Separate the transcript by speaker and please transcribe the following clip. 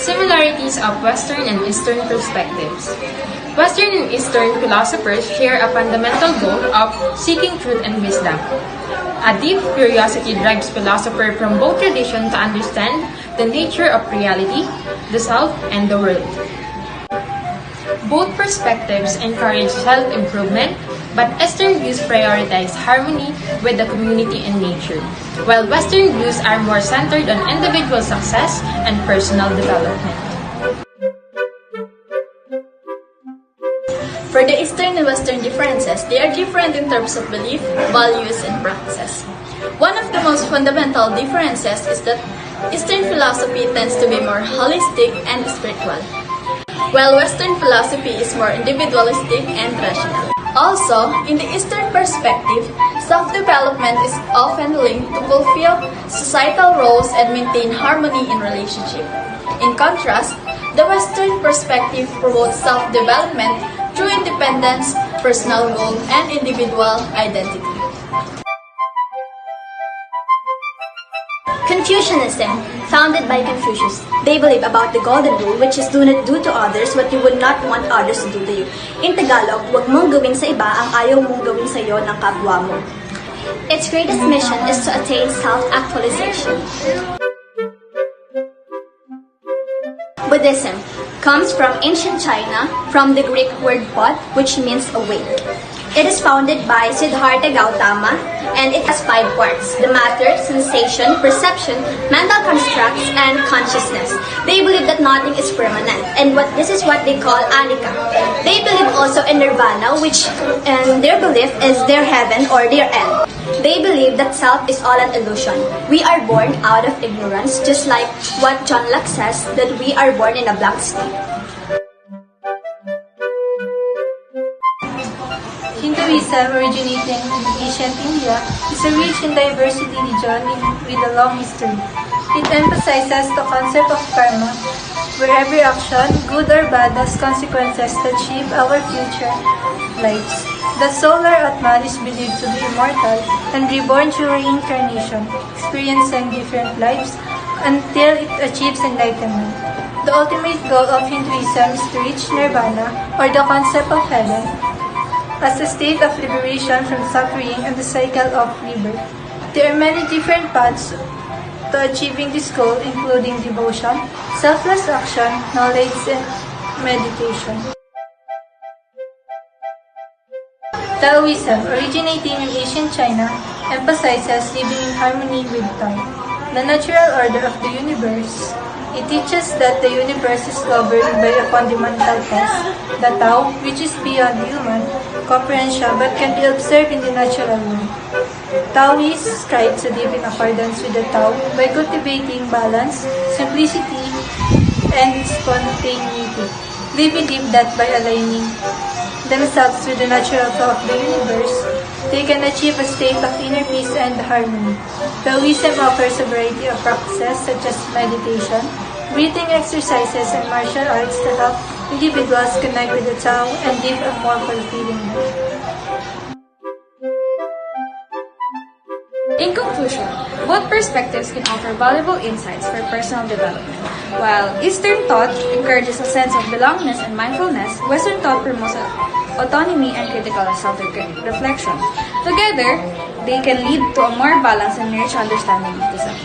Speaker 1: Similarities of Western and Eastern perspectives. Western and Eastern philosophers share a fundamental goal of seeking truth and wisdom. A deep curiosity drives philosophers from both traditions to understand the nature of reality, the self, and the world. Both perspectives encourage self-improvement, but Eastern views prioritize harmony with the community and nature, while Western views are more centered on individual success and personal development.
Speaker 2: For the Eastern and Western differences, they are different in terms of belief, values, and practices. One of the most fundamental differences is that Eastern philosophy tends to be more holistic and spiritual, while Western philosophy is more individualistic and rational. Also, in the Eastern perspective, self-development is often linked to fulfill societal roles and maintain harmony in relationship. In contrast, the Western perspective promotes self-development through independence, personal growth, and individual identity.
Speaker 3: Confucianism, founded by Confucius. They believe about the golden rule, which is do not do to others what you would not want others to do to you. In Tagalog, huwag mong gawin sa iba ang ayaw mong gawin sa iyo ng kapwa mo. Its greatest mission is to attain self-actualization. Buddhism comes from ancient China, from the Greek word bodh, which means awake. It is founded by Siddhartha Gautama, and it has 5 parts: the matter, sensation, perception, mental constructs, and consciousness. They believe that nothing is permanent, and this is what they call anicca. They believe also in nirvana, which their belief is their heaven or their end. They believe that self is all an illusion. We are born out of ignorance, just like what John Locke says, that we are born in a blank slate.
Speaker 4: Hinduism, originating in ancient India, is a rich and diverse religion with a long history. It emphasizes the concept of karma, where every action, good or bad, has consequences that shape our future lives. The soul or Atman is believed to be immortal and reborn through reincarnation, experiencing different lives until it achieves enlightenment. The ultimate goal of Hinduism is to reach nirvana, or the concept of heaven, as a state of liberation from suffering and the cycle of rebirth. There are many different paths to achieving this goal, including devotion, selfless action, knowledge, and meditation. Taoism, originating in ancient China, emphasizes living in harmony with Tao, the natural order of the universe. It teaches that the universe is governed by a fundamental test, the Tao, which is beyond human comprehension but can be observed in the natural world. Taoists strive to live in accordance with the Tao by cultivating balance, simplicity, and spontaneity. They believe that by aligning themselves with the natural flow of the universe, they can achieve a state of inner peace and harmony. Taoism offers a variety of practices such as meditation, breathing exercises, and martial arts that help individuals connect with the Tao and live a more fulfilling life.
Speaker 1: In conclusion, both perspectives can offer valuable insights for personal development. While Eastern thought encourages a sense of belongingness and mindfulness, Western thought promotes autonomy and critical self-reflection. Together, they can lead to a more balanced and rich understanding of the self.